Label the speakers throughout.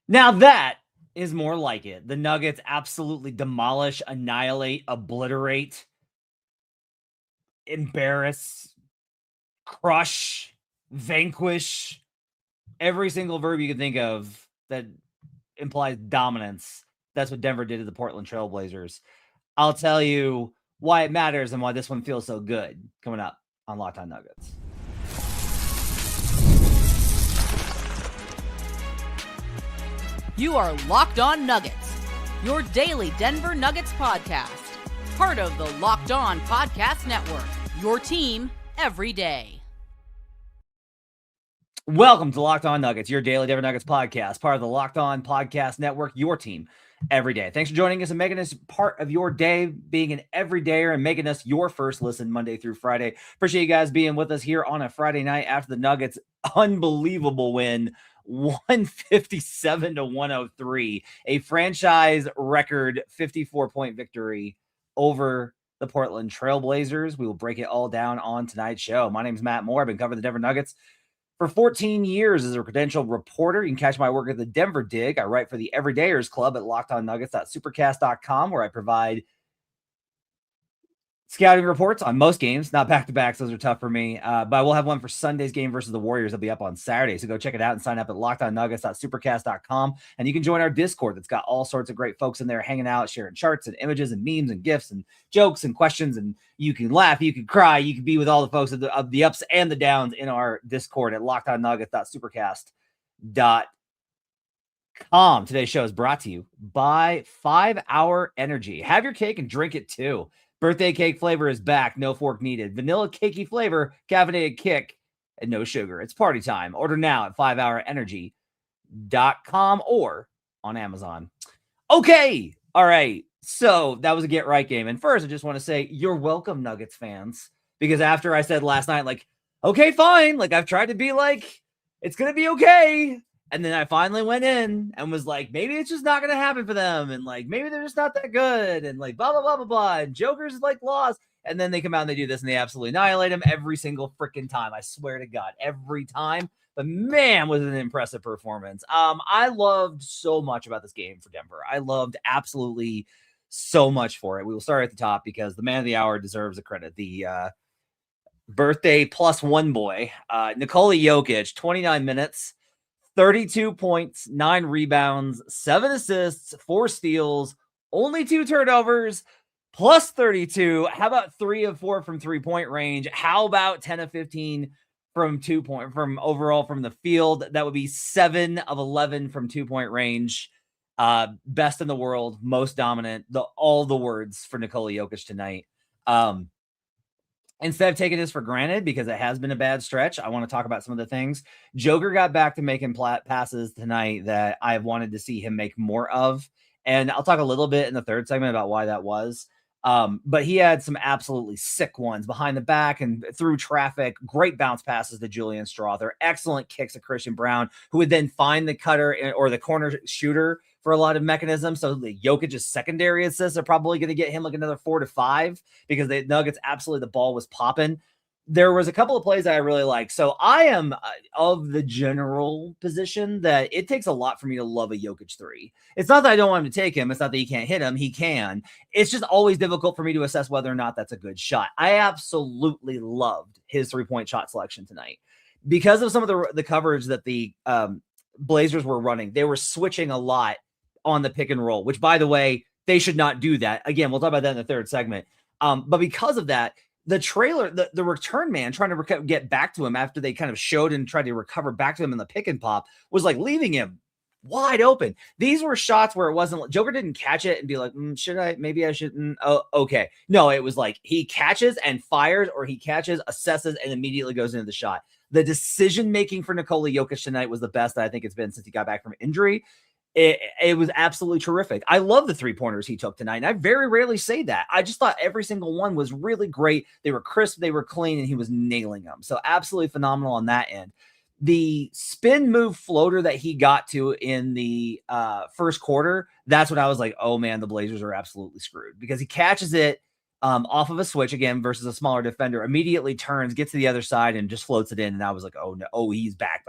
Speaker 1: Now that is more like it. The Nuggets absolutely demolish, annihilate, obliterate, embarrass, crush, vanquish, every single verb you can think of that implies dominance. That's what Denver did to the Portland Trailblazers. I'll tell you why it matters and why this one feels so good coming up on Locked On Nuggets.
Speaker 2: You are Locked On Nuggets, your daily Denver Nuggets podcast. Part of the Locked On Podcast Network, your team every day.
Speaker 1: Welcome to Locked On Nuggets, your daily Denver Nuggets podcast, part of the Locked On Podcast Network, your team every day. Thanks for joining us and making us part of your day, being an everydayer and making us your first listen Monday through Friday. Appreciate you guys being with us here on a Friday night after the Nuggets' unbelievable win, 157-103, a franchise record 54-point victory over the Portland Trailblazers. We will break it all down on tonight's show. My name is Matt Moore. I've been covering the Denver Nuggets for 14 years as a credentialed reporter. You can catch my work at the Denver Dig. I write for the Everydayers Club at lockedonnuggets.supercast.com, where I provide scouting reports on most games, not back-to-backs. Those are tough for me. But I will have one for Sunday's game versus the Warriors. It'll be up on Saturday. So go check it out and sign up at lockedonnuggets.supercast.com. And you can join our Discord that's got all sorts of great folks in there hanging out, sharing charts and images and memes and GIFs and jokes and questions. And you can laugh, you can cry, you can be with all the folks of the ups and the downs in our Discord at lockedonnuggets.supercast.com. Today's show is brought to you by 5 Hour Energy. Have your cake and drink it too. Birthday cake flavor is back. No fork needed. Vanilla cakey flavor, caffeinated kick, and no sugar. It's party time. Order now at 5hourenergy.com or on Amazon. Okay. All right. So that was a get right game. And first, I just want to say you're welcome, Nuggets fans, because after I said last night, like, okay, fine. Like, I've tried to be like, it's going to be okay. And then I finally went in and was like, maybe it's just not going to happen for them. And like, maybe they're just not that good. And like, blah, blah, blah, blah, blah. And Joker's like lost. And then they come out and they do this and they absolutely annihilate him every single freaking time. I swear to God, every time. But man, was it an impressive performance. I loved so much about this game for Denver. I loved absolutely so much for it. We will start at the top because the man of the hour deserves the credit. The birthday plus one boy, Nikola Jokic, 29 minutes. 32 points, 9 rebounds, 7 assists, 4 steals, only 2 turnovers, plus 32. How about 3 of 4 from 3-point range? How about 10 of 15 from 2-point from overall from the field? That would be 7 of 11 from 2-point range. Best in the world, most dominant, all the words for Nikola Jokic tonight. Instead of taking this for granted, because it has been a bad stretch, I want to talk about some of the things. Joker got back to making passes tonight that I wanted to see him make more of. And I'll talk a little bit in the third segment about why that was. But he had some absolutely sick ones behind the back and through traffic. Great bounce passes to Julian Strother. Excellent kicks at Christian Braun, who would then find the cutter or the corner shooter for a lot of mechanisms. So the Jokic's secondary assists are probably going to get him like another 4 to 5 because the Nuggets absolutely, the ball was popping. There was a couple of plays that I really like. So I am of the general position that it takes a lot for me to love a Jokic 3. It's not that I don't want him to take him. It's not that he can't hit him. He can. It's just always difficult for me to assess whether or not that's a good shot. I absolutely loved his 3-point shot selection tonight because of some of the coverage that the Blazers were running. They were switching a lot on the pick and roll, which, by the way, they should not do that. Again, we'll talk about that in the third segment. But because of that, the trailer, the return man trying to get back to him after they kind of showed and tried to recover back to him in the pick and pop was like leaving him wide open. These were shots where it wasn't, Joker didn't catch it and be like, should I, maybe I shouldn't. Oh, okay. No, it was like he catches and fires, or he catches, assesses, and immediately goes into the shot. The decision-making for Nikola Jokic tonight was the best that I think it's been since he got back from injury. It was absolutely terrific. I love the 3-pointers he took tonight, and I very rarely say that. I just thought every single one was really great. They were crisp, they were clean, and he was nailing them. So absolutely phenomenal on that end. The spin move floater that he got to in the first quarter, that's when I was like, oh man, the Blazers are absolutely screwed, because he catches it off of a switch again versus a smaller defender, immediately turns, gets to the other side, and just floats it in. And I was like, oh no, oh, he's back.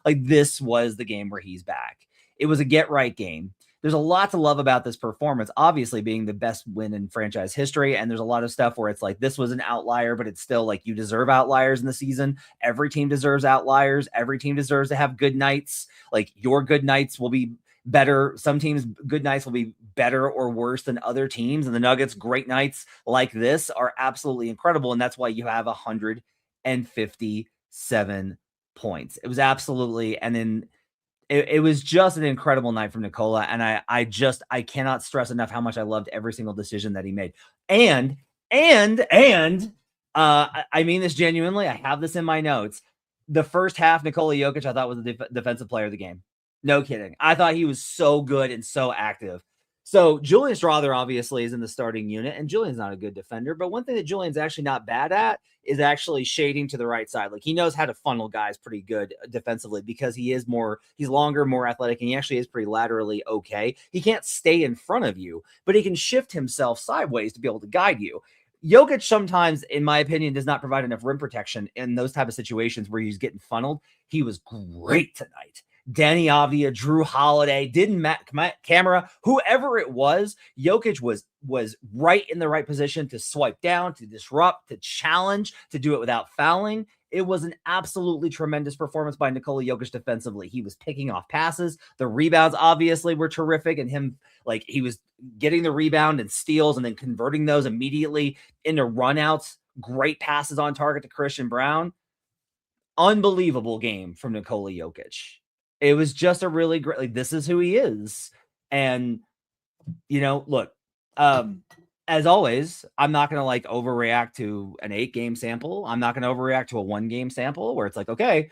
Speaker 1: Like, this was the game where he's back. It was a get right game. There's a lot to love about this performance, obviously being the best win in franchise history. And there's a lot of stuff where it's like, this was an outlier, but it's still like, you deserve outliers in the season. Every team deserves outliers. Every team deserves to have good nights. Like, your good nights will be better. Some teams' good nights will be better or worse than other teams. And the Nuggets' great nights like this are absolutely incredible. And that's why you have 157 points. It was absolutely, and then it was just an incredible night from Nikola. And I cannot stress enough how much I loved every single decision that he made. And I mean this genuinely. I have this in my notes. The first half, Nikola Jokic, I thought was the defensive player of the game. No kidding. I thought he was so good and so active. So Julian Strother obviously is in the starting unit, and Julian's not a good defender. But one thing that Julian's actually not bad at is actually shading to the right side. Like, he knows how to funnel guys pretty good defensively because he's longer, more athletic, and he actually is pretty laterally okay. He can't stay in front of you, but he can shift himself sideways to be able to guide you. Jokic sometimes, in my opinion, does not provide enough rim protection in those type of situations where he's getting funneled. He was great tonight. Danny Avdija, Drew Holiday, didn't camera, whoever it was, Jokic was right in the right position to swipe down, to disrupt, to challenge, to do it without fouling. It was an absolutely tremendous performance by Nikola Jokic defensively. He was picking off passes. The rebounds obviously were terrific, and him, like, he was getting the rebound and steals and then converting those immediately into runouts. Great passes on target to Christian Brown. Unbelievable game from Nikola Jokic. It was just a really great, like, this is who he is. And, look, as always, I'm not going to like overreact to an 8-game sample. I'm not going to overreact to a 1-game sample where it's like, okay,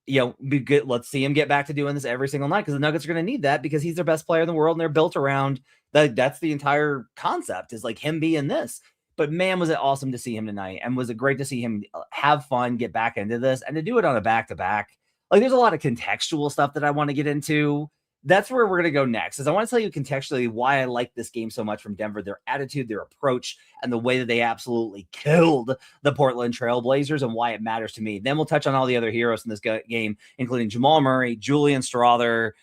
Speaker 1: be good. Let's see him get back to doing this every single night, because the Nuggets are going to need that because he's their best player in the world and they're built around that. That's the entire concept, is like him being this. But man, was it awesome to see him tonight, and was it great to see him have fun, get back into this, and to do it on a back-to-back. Like, there's a lot of contextual stuff that I want to get into. That's where we're going to go next, is I want to tell you contextually why I like this game so much from Denver, their attitude, their approach, and the way that they absolutely killed the Portland Trail Blazers, and why it matters to me. Then we'll touch on all the other heroes in this game, including Jamal Murray, Julian Strother,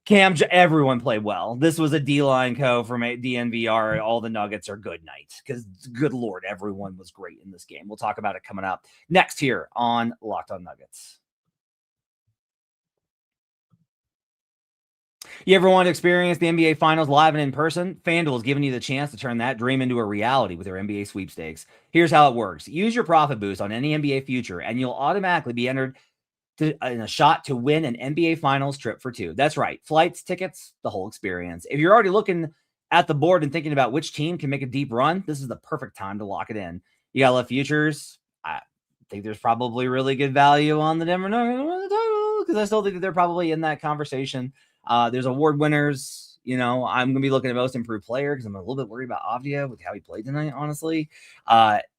Speaker 1: Cam. Everyone played well. This was a D-line co from DNVR. All the Nuggets are good night, because good Lord, everyone was great in this game. We'll talk about it coming up next here on Locked On Nuggets. You ever want to experience the NBA Finals live and in person? FanDuel is giving you the chance to turn that dream into a reality with their NBA sweepstakes. Here's how it works. Use your profit boost on any NBA future, and you'll automatically be entered in a shot to win an NBA Finals trip for 2. That's right. Flights, tickets, the whole experience. If you're already looking at the board and thinking about which team can make a deep run, this is the perfect time to lock it in. You got to love futures. I think there's probably really good value on the Denver Nuggets, because I still think that they're probably in that conversation. There's award winners. I'm going to be looking at most improved player, because I'm a little bit worried about Avdija with how he played tonight, honestly.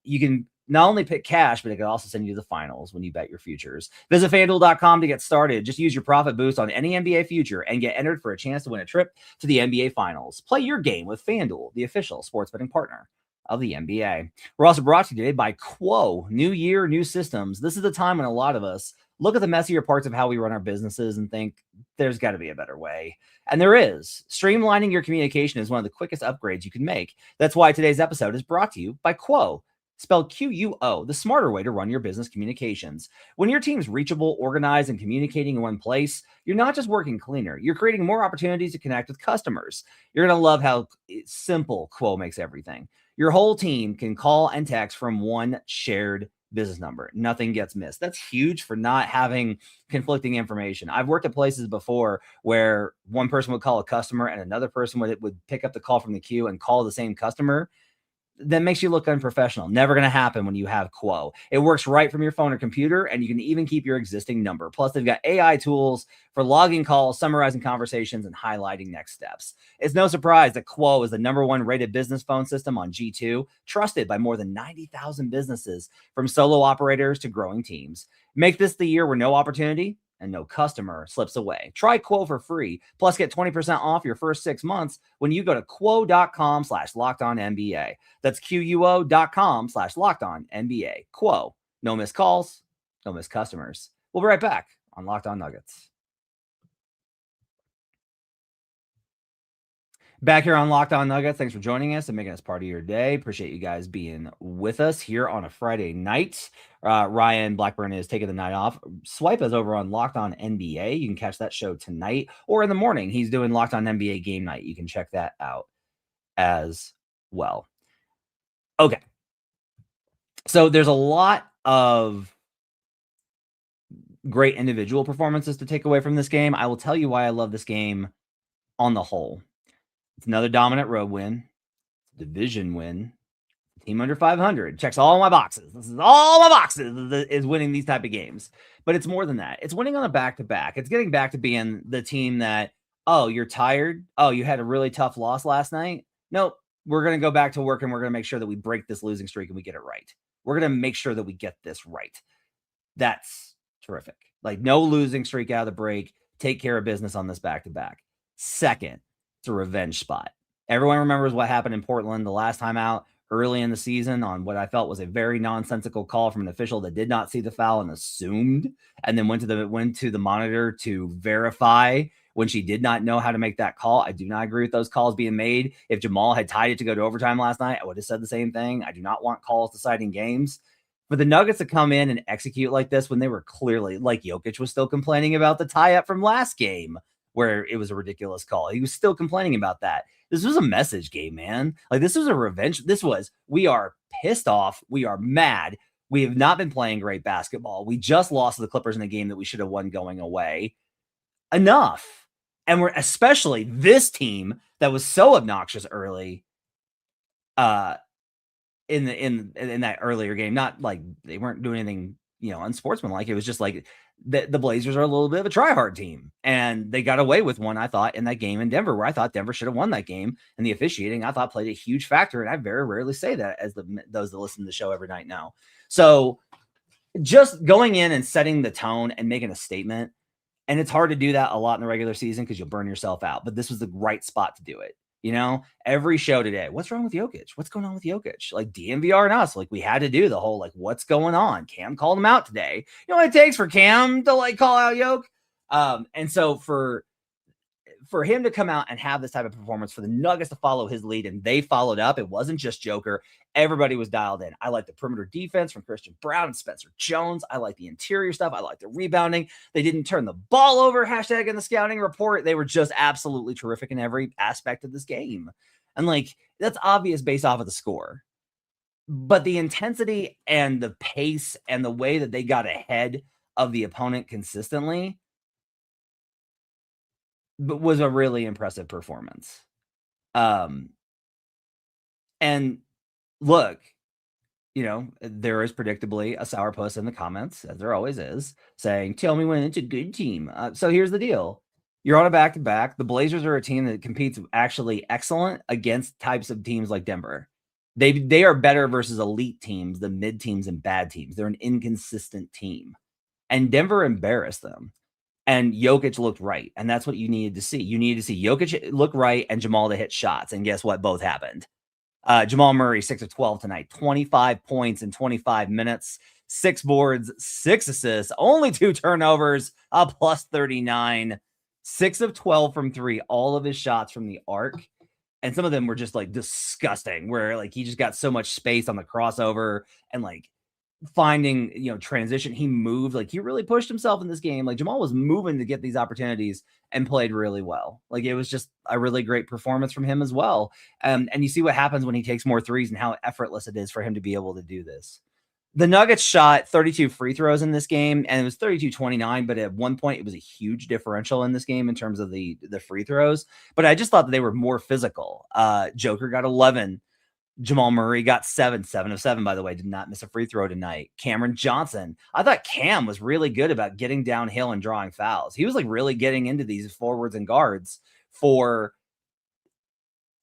Speaker 1: You can not only pick cash, but it can also send you to the finals when you bet your futures. Visit FanDuel.com to get started. Just use your profit boost on any NBA future and get entered for a chance to win a trip to the NBA Finals. Play your game with FanDuel, the official sports betting partner of the NBA. We're also brought to you today by Quo. New year, new systems. This is the time when a lot of us look at the messier parts of how we run our businesses and think there's got to be a better way. And there is. Streamlining your communication is one of the quickest upgrades you can make. That's why today's episode is brought to you by Quo. Spelled Quo, the smarter way to run your business communications. When your team's reachable, organized, and communicating in one place, you're not just working cleaner, you're creating more opportunities to connect with customers. You're going to love how simple Quo makes everything. Your whole team can call and text from one shared business number. Nothing gets missed. That's huge for not having conflicting information. I've worked at places before where one person would call a customer and another person would pick up the call from the queue and call the same customer. That makes you look unprofessional. Never going to happen when you have Quo. It works right from your phone or computer, and you can even keep your existing number. Plus, they've got AI tools for logging calls, summarizing conversations, and highlighting next steps. It's no surprise that Quo is the #1 rated business phone system on G2, trusted by more than 90,000 businesses, from solo operators to growing teams. Make this the year where no opportunity and no customer slips away. Try Quo for free. Plus, get 20% off your first 6 months when you go to quo.com/lockedonnba. That's quo.com/lockedonnba. Quo. No missed calls, no missed customers. We'll be right back on Locked On Nuggets. Back here on Locked On Nuggets. Thanks for joining us and making us part of your day. Appreciate you guys being with us here on a Friday night. Ryan Blackburn is taking the night off. Swipe us over on Locked On NBA. You can catch that show tonight or in the morning. He's doing Locked On NBA Game Night. You can check that out as well. Okay. So there's a lot of great individual performances to take away from this game. I will tell you why I love this game on the whole. It's another dominant road win, division win, team under 500. Checks all my boxes. This is all my boxes is winning these type of games. But it's more than that. It's winning on a back-to-back. It's getting back to being the team that, oh, you're tired? Oh, you had a really tough loss last night? Nope. We're going to go back to work and we're going to make sure that we break this losing streak and we get it right. We're going to make sure that we get this right. That's terrific. Like, no losing streak out of the break. Take care of business on this back-to-back. Second, it's a revenge spot. Everyone remembers what happened in Portland the last time out early in the season on what I felt was a very nonsensical call from an official that did not see the foul and assumed, and then went to the monitor to verify when she did not know how to make that call. I do not agree with those calls being made. If Jamal had tied it to go to overtime last night, I would have said the same thing. I do not want calls deciding games. For the Nuggets to come in and execute like this when they were clearly, like Jokic was still complaining about the tie-up from last game, where it was a ridiculous call. He was still complaining about that. This was a message game, man. Like, this was a revenge. We are pissed off. We are mad. We have not been playing great basketball. We just lost to the Clippers in a game that we should have won going away. Enough. And we're especially this team that was so obnoxious early in that earlier game. Not like they weren't doing anything, unsportsmanlike. It was just like the Blazers are a little bit of a try-hard team, and they got away with one, I thought, in that game in Denver, where I thought Denver should have won that game, and the officiating, I thought, played a huge factor, and I very rarely say that, as those that listen to the show every night know. So just going in and setting the tone and making a statement, and it's hard to do that a lot in the regular season because you'll burn yourself out, but this was the right spot to do it. Every show today, what's wrong with Jokic? What's going on with Jokic? Like, DNVR and us, like, we had to do the whole, like, what's going on? Cam called him out today. You know what it takes for Cam to, like, call out Jokic? And so for him to come out and have this type of performance, for the Nuggets to follow his lead, and they followed up, it wasn't just Joker. Everybody was dialed in. I like the perimeter defense from Christian Brown and Spencer Jones. I like the interior stuff. I like the rebounding. They didn't turn the ball over, hashtag in the scouting report. They were just absolutely terrific in every aspect of this game. And, like, that's obvious based off of the score. But the intensity and the pace and the way that they got ahead of the opponent consistently was a really impressive performance. And look, there is predictably a sourpuss in the comments, as there always is, saying, tell me when it's a good team. So here's the deal. You're on a back-to-back. The Blazers are a team that competes actually excellent against types of teams like Denver. They are better versus elite teams than mid teams and bad teams. They're an inconsistent team. And Denver embarrassed them. And Jokic looked right. And that's what you needed to see. You needed to see Jokic look right and Jamal to hit shots. And guess what? Both happened. Jamal Murray, 6 of 12 tonight, 25 points in 25 minutes, 6 boards, 6 assists, only 2 turnovers, a plus 39, 6 of 12 from 3, all of his shots from the arc. And some of them were just, like, disgusting, where, like, he just got so much space on the crossover and, like, finding, transition. He moved, like, he really pushed himself in this game. Like, Jamal was moving to get these opportunities and played really well. Like, it was just a really great performance from him as well. And you see what happens when he takes more threes and how effortless it is for him to be able to do this. The Nuggets shot 32 free throws in this game, and it was 32-29, but at one point it was a huge differential in this game in terms of the free throws. But I just thought that they were more physical. Joker got 11. Jamal Murray got 7 of 7, by the way, did not miss a free throw tonight. Cameron Johnson. I thought Cam was really good about getting downhill and drawing fouls. He was, like, really getting into these forwards and guards for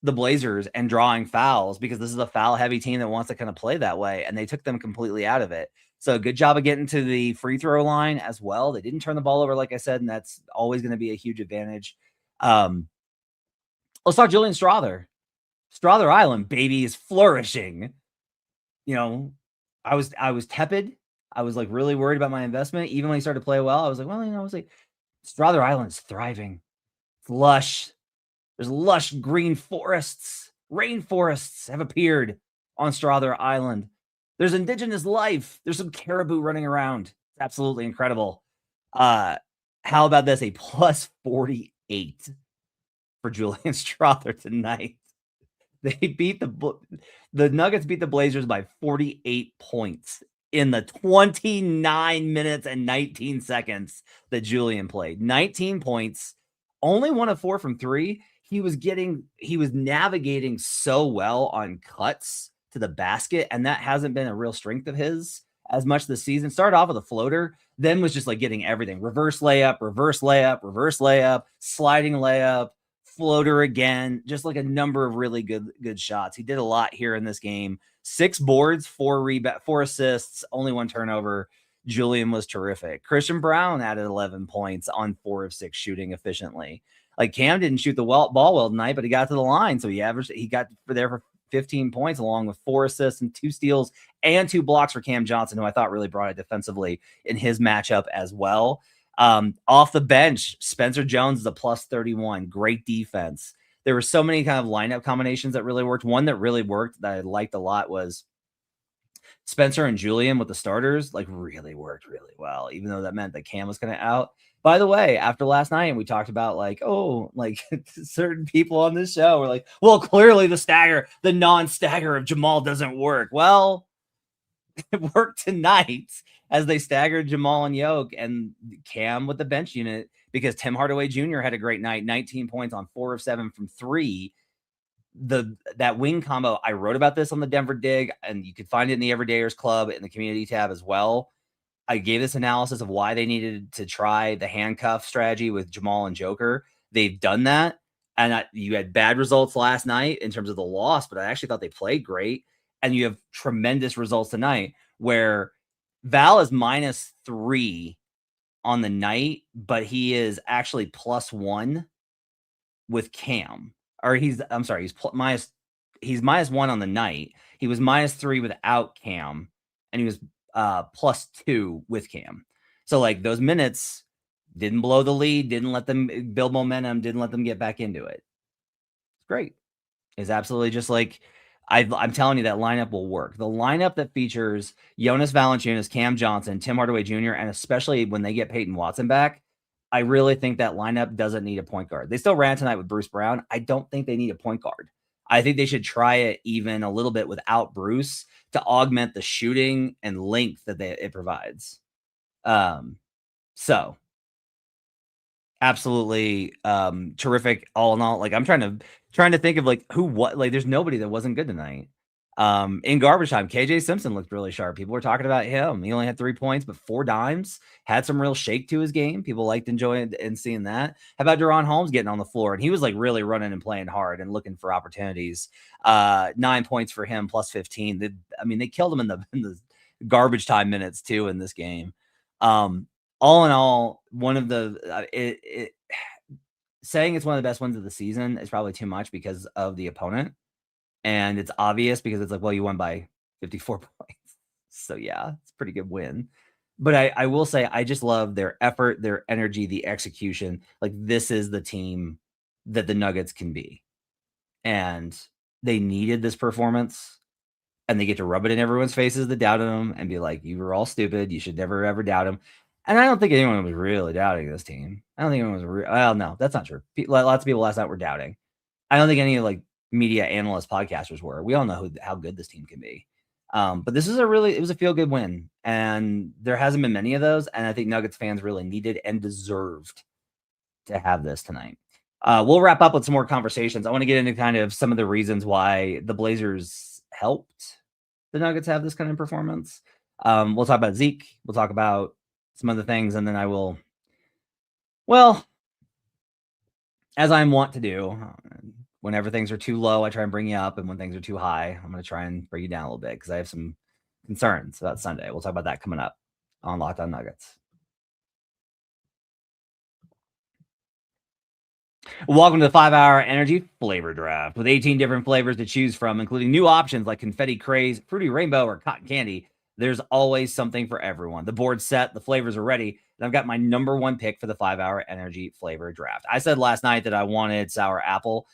Speaker 1: the Blazers and drawing fouls, because this is a foul heavy team that wants to kind of play that way. And they took them completely out of it. So good job of getting to the free throw line as well. They didn't turn the ball over, like I said, and that's always going to be a huge advantage. Let's talk Julian Strother. Strother Island, baby, is flourishing. I was tepid. I was, like, really worried about my investment. Even when he started to play well, I was like, Strother Island is thriving. It's lush. There's lush green forests. Rainforests have appeared on Strother Island. There's indigenous life. There's some caribou running around. It's absolutely incredible. How about this? A plus 48 for Julian Strother tonight. They beat the Nuggets beat the Blazers by 48 points in the 29 minutes and 19 seconds that Julian played. 19 points, only 1 of 4 from 3. He was navigating so well on cuts to the basket, and that hasn't been a real strength of his as much this season. Started off with a floater, then was just like getting everything. Reverse layup, reverse layup, reverse layup, sliding layup, floater again, just like a number of really good shots. He did a lot here in this game. 6 boards, 4 assists, only 1 turnover. Julian was terrific. Christian Brown added 11 points on 4 of 6 shooting efficiently. Like Cam didn't shoot the ball well tonight, but he got to the line, so he got there for 15 points, along with 4 assists and 2 steals and 2 blocks for Cam Johnson, who I thought really brought it defensively in his matchup as well. Off the bench, Spencer Jones is a plus 31. Great defense. There were so many kind of lineup combinations that really worked. One that really worked that I liked a lot was Spencer and Julian with the starters, like really worked really well, even though that meant that Cam was kind of out. By the way, after last night, we talked about like certain people on this show were like, well, clearly the non-stagger of Jamal doesn't work. Well, it worked tonight as they staggered Jamal and Yoke and Cam with the bench unit, because Tim Hardaway Jr. had a great night, 19 points on 4 of 7 from 3. That wing combo, I wrote about this on the Denver Dig, and you could find it in the Everydayers Club in the community tab as well. I gave this analysis of why they needed to try the handcuff strategy with Jamal and Joker. They've done that, and you had bad results last night in terms of the loss, but I actually thought they played great, and you have tremendous results tonight where Val is -3 on the night, but he is actually +1 with Cam. Or he's -1 on the night. He was -3 without Cam, and he was +2 with Cam. So like those minutes didn't blow the lead, didn't let them build momentum, didn't let them get back into it. It's great. It's absolutely just like I'm telling you, that lineup will work. The lineup that features Jonas Valanciunas, Cam Johnson, Tim Hardaway Jr., and especially when they get Peyton Watson back, I really think that lineup doesn't need a point guard. They still ran tonight with Bruce Brown. I don't think they need a point guard. I think they should try it even a little bit without Bruce to augment the shooting and length that it provides. So absolutely terrific all in all. Like I'm trying to think of like there's nobody that wasn't good tonight. In garbage time, KJ Simpson looked really sharp. People were talking about him. He only had 3 points, but 4 dimes. Had some real shake to his game. People liked enjoying and seeing that. How about Deron Holmes getting on the floor? And he was like really running and playing hard and looking for opportunities. 9 points for him, +15. They killed him in the garbage time minutes too in this game. All in all, one of the saying it's one of the best wins of the season is probably too much because of the opponent. And it's obvious because it's like, well, you won by 54 points. So yeah, it's a pretty good win. But I will say, I just love their effort, their energy, the execution. Like this is the team that the Nuggets can be. And they needed this performance, and they get to rub it in everyone's faces that doubted them and be like, you were all stupid. You should never, ever doubt them. And I don't think anyone was really doubting this team. I don't think anyone was well, no, that's not true. Lots of people last night were doubting. I don't think any like media analysts, podcasters were. We all know how good this team can be. But this is it was a feel-good win. And there hasn't been many of those. And I think Nuggets fans really needed and deserved to have this tonight. We'll wrap up with some more conversations. I want to get into kind of some of the reasons why the Blazers helped the Nuggets have this kind of performance. We'll talk about Zeke. We'll talk about some other things. And then I will, well, as I'm wont to do, whenever things are too low, I try and bring you up. And when things are too high, I'm going to try and bring you down a little bit because I have some concerns about Sunday. We'll talk about that coming up on Locked On Nuggets. Welcome to the 5-hour energy flavor draft with 18 different flavors to choose from, including new options like confetti craze, fruity rainbow, or cotton candy. There's always something for everyone. The board's set, the flavors are ready. And I've got my number one pick for the 5-hour energy flavor draft. I said last night that I wanted sour apple,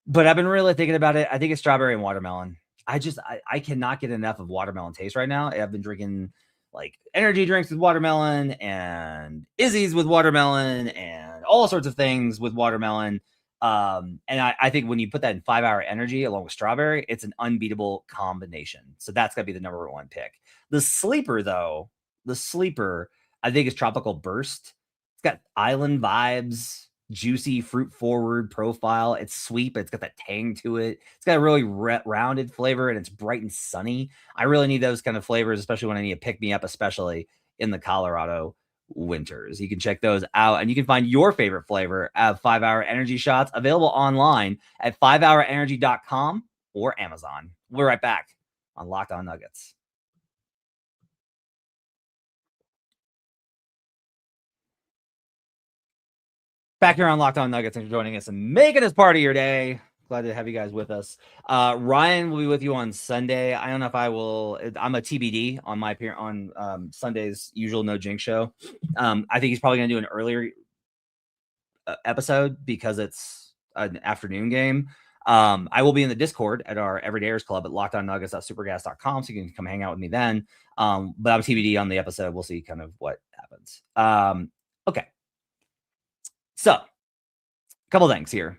Speaker 1: but I've been really thinking about it. I think it's strawberry and watermelon. I cannot get enough of watermelon taste right now. I've been drinking like energy drinks with watermelon and Izzy's with watermelon and all sorts of things with watermelon. And I think when you put that in 5-hour energy along with strawberry, it's an unbeatable combination. So that's got to be the number one pick. The sleeper, though, I think is Tropical Burst. It's got island vibes, juicy, fruit forward profile. It's sweet, but it's got that tang to it. It's got a really rounded flavor and it's bright and sunny. I really need those kind of flavors, especially when I need to pick me up, especially in the Colorado winters. You can check those out and you can find your favorite flavor of 5-hour energy shots available online at 5hourenergy.com or Amazon. We'll be right back on Locked On Nuggets. Back here on Locked On Nuggets. Thanks for joining us and making us part of your day. Glad to have you guys with us. Ryan will be with you on Sunday. I don't know if I will. I'm a TBD on my appearance on Sunday's usual No Jinx show. I think he's probably going to do an earlier episode because it's an afternoon game. I will be in the Discord at our Everydayers Club at lockedonnuggets.supergas.com, so you can come hang out with me then. But I'm TBD on the episode. We'll see kind of what happens. Okay. So, a couple things here.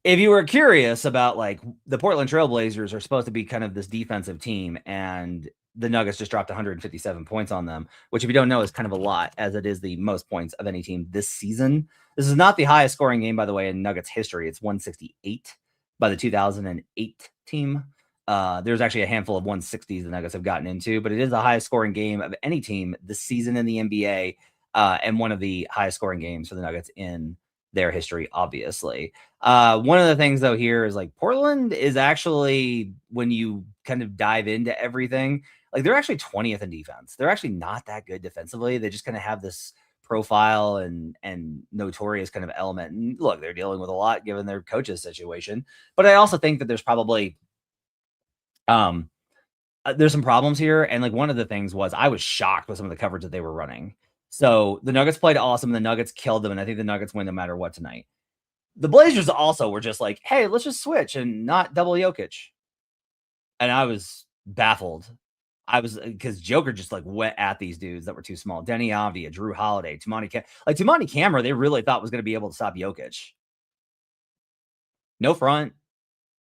Speaker 1: If you were curious about like the Portland Trailblazers are supposed to be kind of this defensive team and the Nuggets just dropped 157 points on them, which if you don't know is kind of a lot as it is the most points of any team this season. This is not the highest scoring game, by the way, in Nuggets history. It's 168 by the 2008 team. There's actually a handful of 160s the Nuggets have gotten into, but it is the highest scoring game of any team this season in the NBA and one of the highest scoring games for the Nuggets in their history, obviously. One of the things, though, here is like Portland is actually, when you kind of dive into everything, like they're actually 20th in defense. They're actually not that good defensively. They just kind of have this profile and notorious kind of element. And look, they're dealing with a lot given their coach's situation. But I also think that there's probably there's some problems here. And like one of the things was I was shocked with some of the coverage that they were running. So the Nuggets played awesome. The Nuggets killed them. And I think the Nuggets win no matter what tonight. The Blazers also were just like, hey, let's just switch and not double Jokic. And I was baffled. Because Joker just like went at these dudes that were too small. Denny Avdia, Drew Holiday, Toumani Camara, they really thought was going to be able to stop Jokic. No front.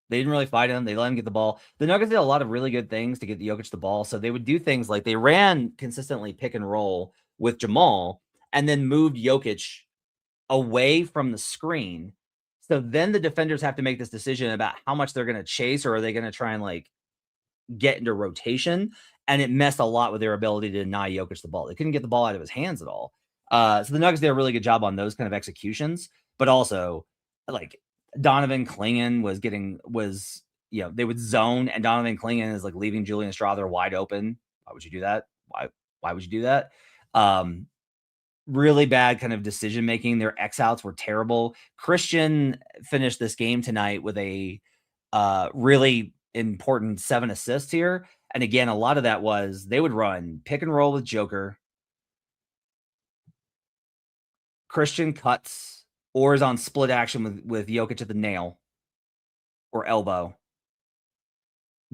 Speaker 1: They didn't really fight him. They let him get the ball. The Nuggets did a lot of really good things to get Jokic the ball. So they would do things like they ran consistently pick and roll with Jamal and then moved Jokic away from the screen. So then the defenders have to make this decision about how much they're going to chase, or are they going to try and like get into rotation? And it messed a lot with their ability to deny Jokic the ball. They couldn't get the ball out of his hands at all. So the Nuggets did a really good job on those kind of executions, but also like Donovan Clingan they would zone and Donovan Clingan is like leaving Julian Strother wide open. Why would you do that? Why would you do that? Really bad kind of decision making. Their X outs were terrible. Christian finished this game tonight with a really important 7 assists here. And again, a lot of that was they would run pick and roll with Joker. Christian cuts or is on split action with Jokic at the nail or elbow.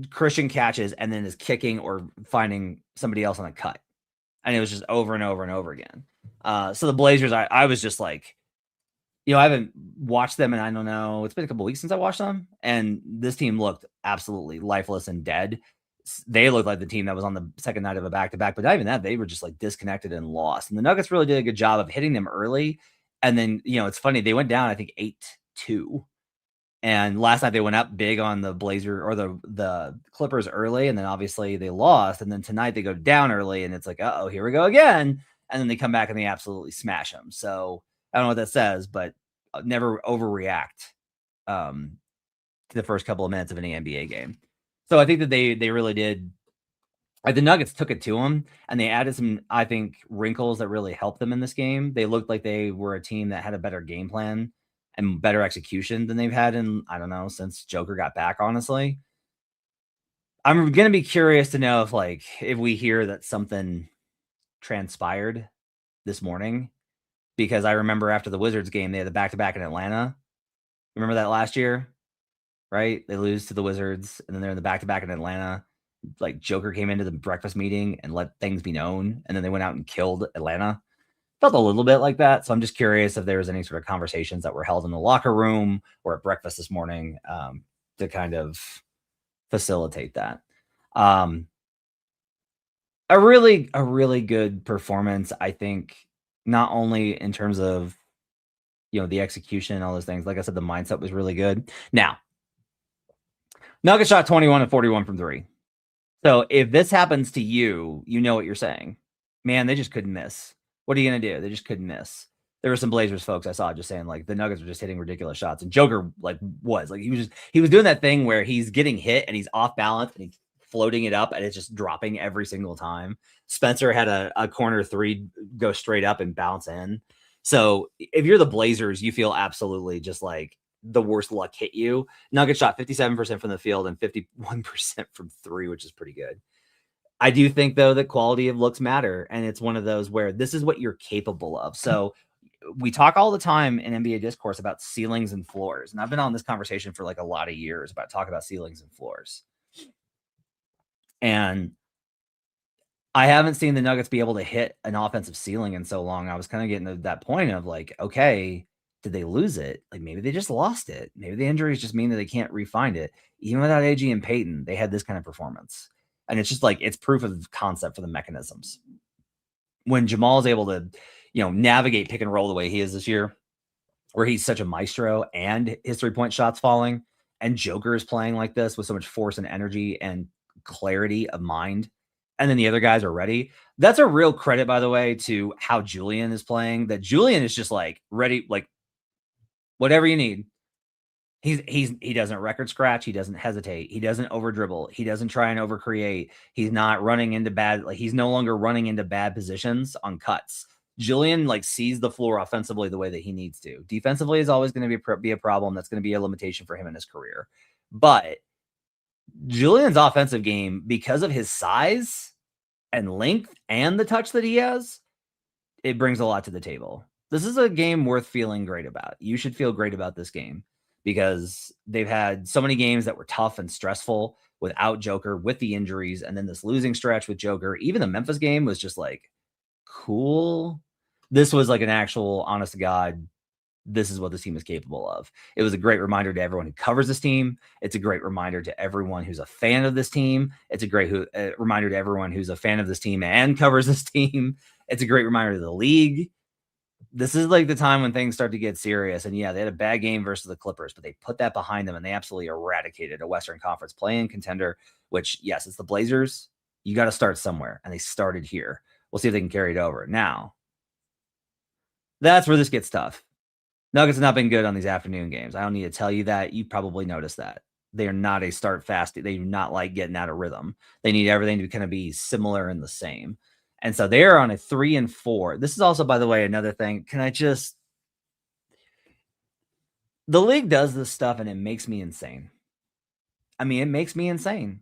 Speaker 1: Christian catches and then is kicking or finding somebody else on a cut. And it was just over and over and over again. So the Blazers, I was just like, I haven't watched them and I don't know. It's been a couple weeks since I watched them. And this team looked absolutely lifeless and dead. They looked like the team that was on the second night of a back-to-back, but not even that. They were just like disconnected and lost. And the Nuggets really did a good job of hitting them early. And then, it's funny. They went down, I think 8-2. And last night they went up big on the Blazer or the Clippers early. And then obviously they lost. And then tonight they go down early and it's like, uh-oh, here we go again. And then they come back and they absolutely smash them. So I don't know what that says, but never overreact to the first couple of minutes of any NBA game. So I think that they really did. The Nuggets took it to them, and they added some, I think, wrinkles that really helped them in this game. They looked like they were a team that had a better game plan and better execution than they've had in, I don't know, since Joker got back, honestly. I'm going to be curious to know if we hear that something transpired this morning because I remember after the Wizards game, they had the back-to-back in Atlanta. Remember that last year, right? They lose to the Wizards, and then they're in the back-to-back in Atlanta. Like, Joker came into the breakfast meeting and let things be known, and then they went out and killed Atlanta. Felt a little bit like that. So I'm just curious if there was any sort of conversations that were held in the locker room or at breakfast this morning to kind of facilitate that. A really good performance, I think, not only in terms of, the execution and all those things. Like I said, the mindset was really good. Now, Nuggets shot 21 and 41 from 3. So if this happens to you, you know what you're saying. Man, they just couldn't miss. What are you going to do? They just couldn't miss. There were some Blazers folks I saw just saying, like, the Nuggets were just hitting ridiculous shots. And Joker, he was doing that thing where he's getting hit and he's off balance and he's floating it up and it's just dropping every single time. Spencer had a corner three go straight up and bounce in. So if you're the Blazers, you feel absolutely just like the worst luck hit you. Nuggets shot 57% from the field and 51% from 3, which is pretty good. I do think, though, that quality of looks matter. And it's one of those where this is what you're capable of. So we talk all the time in NBA discourse about ceilings and floors. And I've been on this conversation for like a lot of years about talking about ceilings and floors. And I haven't seen the Nuggets be able to hit an offensive ceiling in so long. I was kind of getting to that point of like, okay, did they lose it? Like maybe they just lost it. Maybe the injuries just mean that they can't re-find it. Even without AG and Peyton, they had this kind of performance. And it's just like, it's proof of concept for the mechanisms. When Jamal is able to, navigate pick and roll the way he is this year, where he's such a maestro and his 3-point shots falling, and Joker is playing like this with so much force and energy and clarity of mind, and then the other guys are ready. That's a real credit, by the way, to how Julian is playing. That Julian is just like ready, like whatever you need. He doesn't record scratch. He doesn't hesitate. He doesn't over dribble. He doesn't try and over create. He's not running into he's no longer running into bad positions on cuts. Julian sees the floor offensively the way that he needs to. Defensively is always going to be a problem. That's going to be a limitation for him in his career. But Julian's offensive game, because of his size and length and the touch that he has, it brings a lot to the table. This is a game worth feeling great about. You should feel great about this game because they've had so many games that were tough and stressful without Joker, with the injuries, and then this losing stretch with Joker. Even the Memphis game was just like, cool. This was like an actual, honest to God, this is what this team is capable of. It was a great reminder to everyone who covers this team. It's a great reminder to everyone who's a fan of this team. It's a great reminder to everyone who's a fan of this team and covers this team. It's a great reminder to the league. This is like the time when things start to get serious. And yeah, they had a bad game versus the Clippers, but they put that behind them and they absolutely eradicated a Western Conference play-in contender, which, yes, it's the Blazers. You got to start somewhere, and they started here. We'll see if they can carry it over. Now, that's where this gets tough. Nuggets have not been good on these afternoon games. I don't need to tell you that. You probably noticed that. They are not a start fast. They do not like getting out of rhythm. They need everything to kind of be similar and the same. And so they're on a 3-4. This is also, by the way, another thing. The league does this stuff and it makes me insane. I mean, it makes me insane.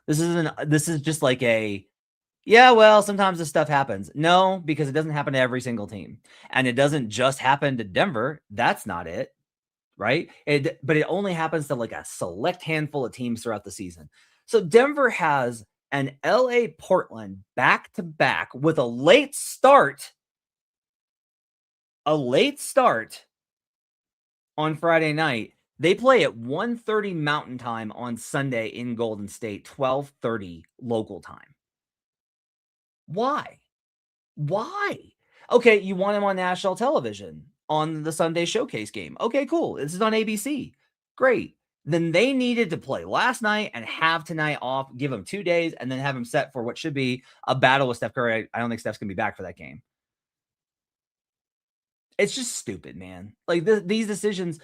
Speaker 1: This is just like sometimes this stuff happens. No, because it doesn't happen to every single team. And it doesn't just happen to Denver. That's not it, right? But it only happens to like a select handful of teams throughout the season. So Denver has an LA Portland back-to-back with a late start on Friday night. They play at 1:30 Mountain Time on Sunday in Golden State, 12:30 local time. Why? Okay, you want him on national television on the Sunday showcase game. Okay, cool. This is on ABC. Great. Then they needed to play last night and have tonight off, give him 2 days, and then have him set for what should be a battle with Steph Curry. I don't think Steph's going to be back for that game. It's just stupid, man. Like these decisions,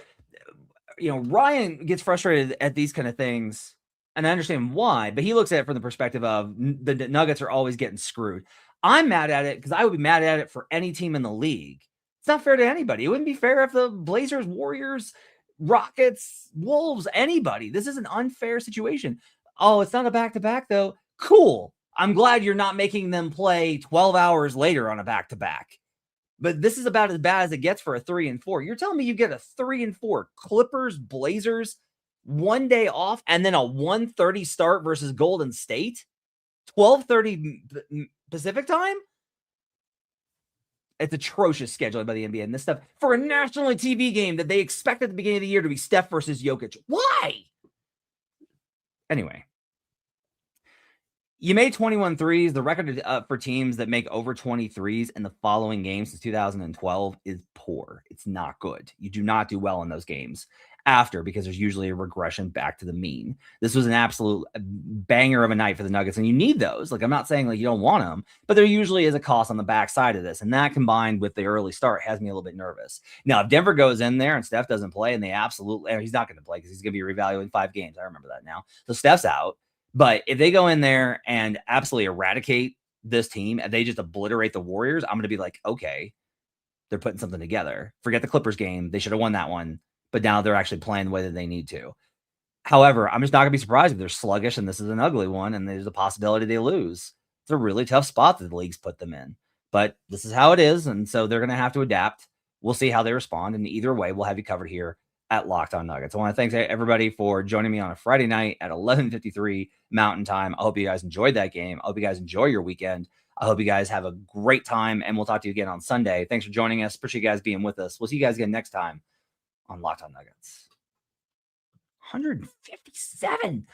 Speaker 1: Ryan gets frustrated at these kind of things, and I understand why, but he looks at it from the perspective of the Nuggets are always getting screwed. I'm mad at it because I would be mad at it for any team in the league. It's not fair to anybody. It wouldn't be fair if the Blazers, Warriors, Rockets, Wolves, anybody. This is an unfair situation. Oh, it's not a back-to-back, though. Cool. I'm glad you're not making them play 12 hours later on a back-to-back. But this is about as bad as it gets for a 3-4. You're telling me you get a 3-4 Clippers, Blazers, 1 day off, and then a 1:30 start versus Golden State? 12:30 Pacific time? It's atrocious scheduling by the NBA and this stuff for a national TV game that they expect at the beginning of the year to be Steph versus Jokic. Why? Anyway. You made 21 threes. The record for teams that make over 20 threes in the following games since 2012 is poor. It's not good. You do not do well in those games after, because there's usually a regression back to the mean. This was an absolute banger of a night for the Nuggets, and you need those. Like, I'm not saying like you don't want them, but there usually is a cost on the backside of this, and that combined with the early start has me a little bit nervous. Now, if Denver goes in there and Steph doesn't play, and he's not going to play because he's going to be reevaluating 5 games. I remember that now. So Steph's out. But if they go in there and absolutely eradicate this team and they just obliterate the Warriors, I'm going to be like, okay, they're putting something together. Forget the Clippers game. They should have won that one. But now they're actually playing the way that they need to. However, I'm just not going to be surprised if they're sluggish and this is an ugly one and there's a possibility they lose. It's a really tough spot that the league's put them in. But this is how it is, and so they're going to have to adapt. We'll see how they respond, and either way, we'll have you covered here at Locked On Nuggets. I want to thank everybody for joining me on a Friday night at 11:53 Mountain Time. I hope you guys enjoyed that game. I hope you guys enjoy your weekend. I hope you guys have a great time, and we'll talk to you again on Sunday. Thanks for joining us. Appreciate you guys being with us. We'll see you guys again next time on Locked On Nuggets. 157.